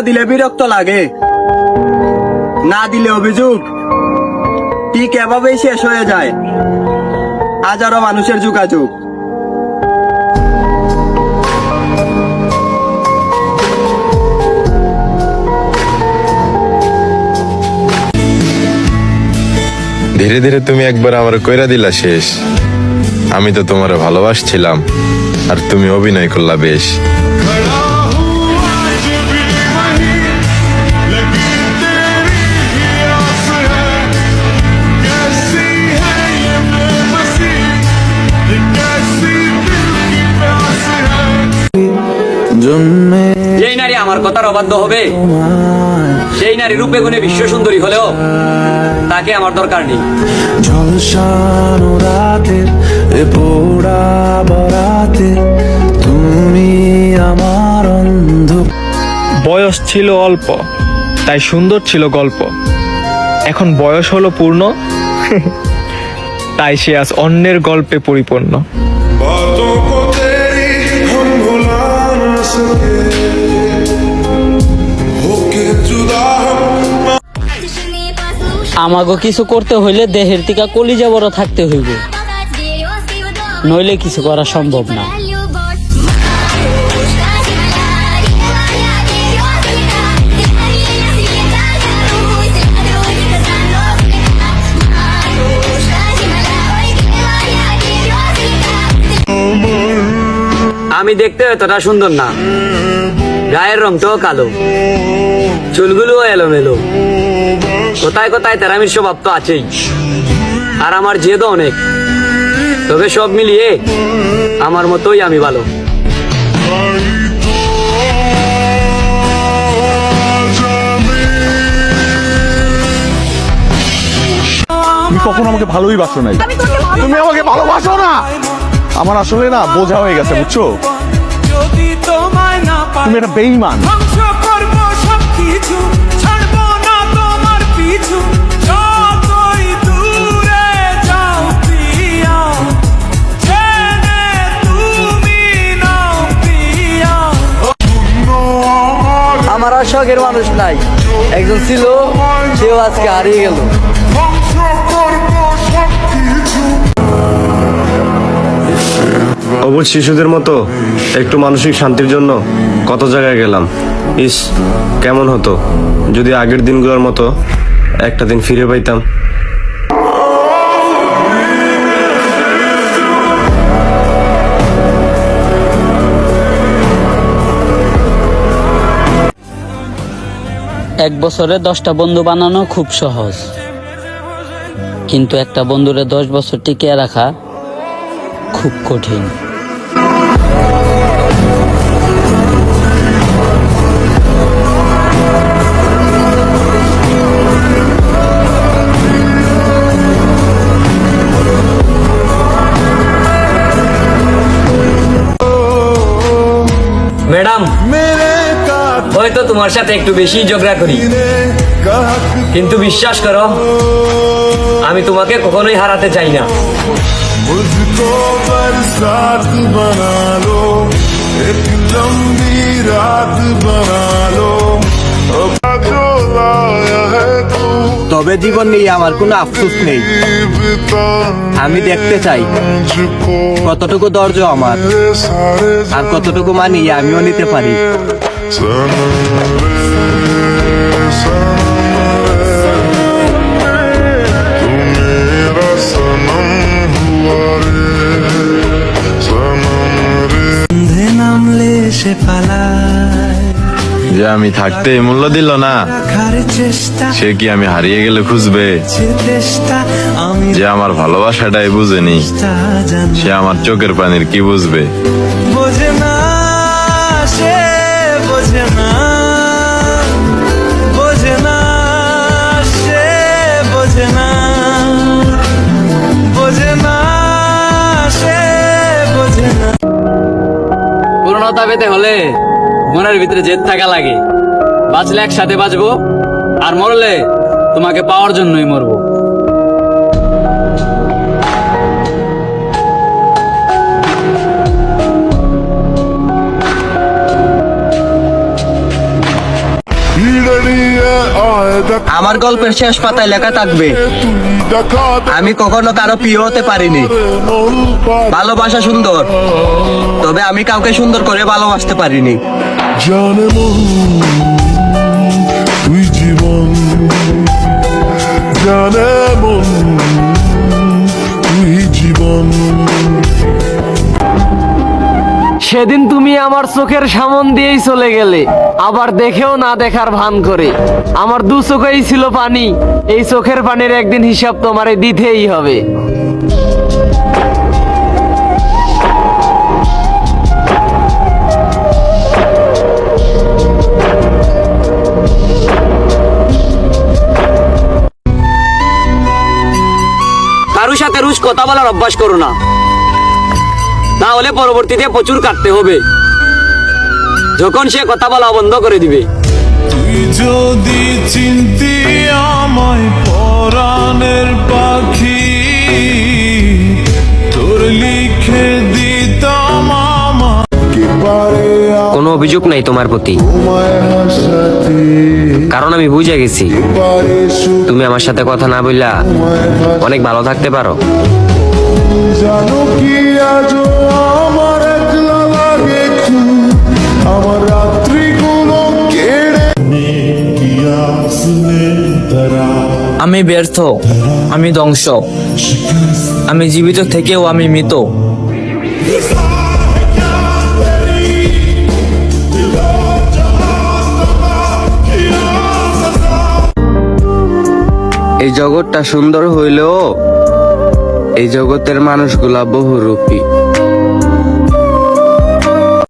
দিলে বিরক্ত লাগে, না দিলে অভিযোগ ঠিক এভাবেই শেষ হয়ে যায় হাজারো মানুষের যোগাযোগ। ধীরে ধীরে তুমি একবার আমার কইরা দিলা শেষ। আমি তো তোমার ভালোবাসছিলাম আর তুমি অভিনয় করলা বেশ। যেই নারী আমার কথার অবাধ্য হবে, সেই নারী রূপে গুণে বিশ্ব সুন্দরী হলেও তাকে আমার দরকার নেই। ঝলসানো রাতের এ পোড়া বরাতে তুমি আমার অন্ধ। বয়স ছিল অল্প, তাই সুন্দর ছিল গল্প। এখন বয়স হলো পূর্ণ, তাই সে আজ অন্যের গল্পে পরিপূর্ণ। আমাগো কিছু করতে হইলে দেহের টিকা কলিজা বড় থাকতে হইবে, নইলে কিছু করা সম্ভব না। আমি দেখতে এতটা সুন্দর না, গায়ের রংটাও কালো, চুলগুলোও এলোমেলো, কোথায় কোথায় তেরামির স্বভাব তো আছেই, আর আমার জেদও অনেক। তবে সব মিলিয়ে আমার মতোই আমি ভালো। তুমি কখনো আমাকে ভালোই বাসো নাই, তুমি আমাকে ভালোবাসো না। আমার আসলে না বোঝা হয়ে গেছে, বুঝছো? তুমি একটা বেঈমান। আমার আর শখের মানুষ নাই, একজন ছিল, সেও আজকে হারিয়ে গেল। অবুঝ শিশুদের মতো একটু মানসিক শান্তির জন্য কত জায়গায় গেলাম। ইস, কেমন হতো যদি আগের দিনগুলোর মতো একটা দিন ফিরে পাইতাম। এক বছরে 10টা বন্ধু বানানো খুব সহজ, কিন্তু একটা বন্ধুরে 10 বছর টিকিয়ে রাখা খুব কঠিন। ম্যাডাম, হয়তো তোমার সাথে একটু বেশি ঝগড়া করি, কিন্তু বিশ্বাস করো আমি তোমাকে কখনোই হারাতে চাই না। मुझको बरसात बना लो, एक लंबी रात बना लो, अब जो लाया है तू। তবে জীবন নিয়ে আমার কোনো আফসোস নেই। আমি দেখতে চাই কতটুকু ধৈর্য আমার, আর কতটুকু মানিয়ে আমিও নিতে পারি। যে আমি থাকতে মূল্য দিল না, সে কি আমি হারিয়ে গেলে খুঁজবে? যে আমার ভালোবাসাটাই বুঝেনি, সে আমার চোখের পানির কি বুঝবে? বোঝে না, সে বোঝে না, বোঝে না, সে বোঝে না, বোঝে না, সে বোঝে না। পূর্ণতা পেতে হলে মনের ভিতরে জেদ থাকা লাগে। বাঁচলে একসাথে বাঁচবো, আর মরলে তোমাকে পাওয়ার জন্যই মরবো। আমার গল্পের শেষ পাতায় লেখা থাকবে আমি কখনো কারো প্রিয় হতে পারিনি। ভালোবাসা সুন্দর, তবে আমি কাউকে সুন্দর করে ভালোবাসতে পারিনি। জানে মন তুই জীবন, জানে মন তুই জীবন। সেদিন তুমি আমার চোখের সামন দিয়েই চলে গেলে, আবার দেখেও না দেখার ভান করে। আমার দু চোখেই ছিল পানি, এই চোখের পানির একদিন হিসাব তোমারে দিতেই হবে। কারোর সাথে রোজ কথা বলার অভ্যাস করো না, না হলে পরবর্তীতে প্রচুর কাটতে হবে যখন সে কথা বলা বন্ধ করে দিবে। তুই যদি চিনতি আমায় পরাণের পাখি, তোর লিখে দিতাম আমার। কোনো অভিযোগ নাই তোমার প্রতি, কারণ আমি বুঝে গেছি তুমি আমার সাথে কথা না বললা অনেক ভালো থাকতে পারো। জানো কি আজ আমার একলা লাগে খুব, আমার রাত্রিগুলো কেড়ে কি আসলে তারা। আমি ব্যর্থ, আমি ধ্বংস, আমি জীবিত থেকেও আমি মৃত। এই জগৎটা সুন্দর হইলেও এই জগতের মানুষগুলা বহুরূপী।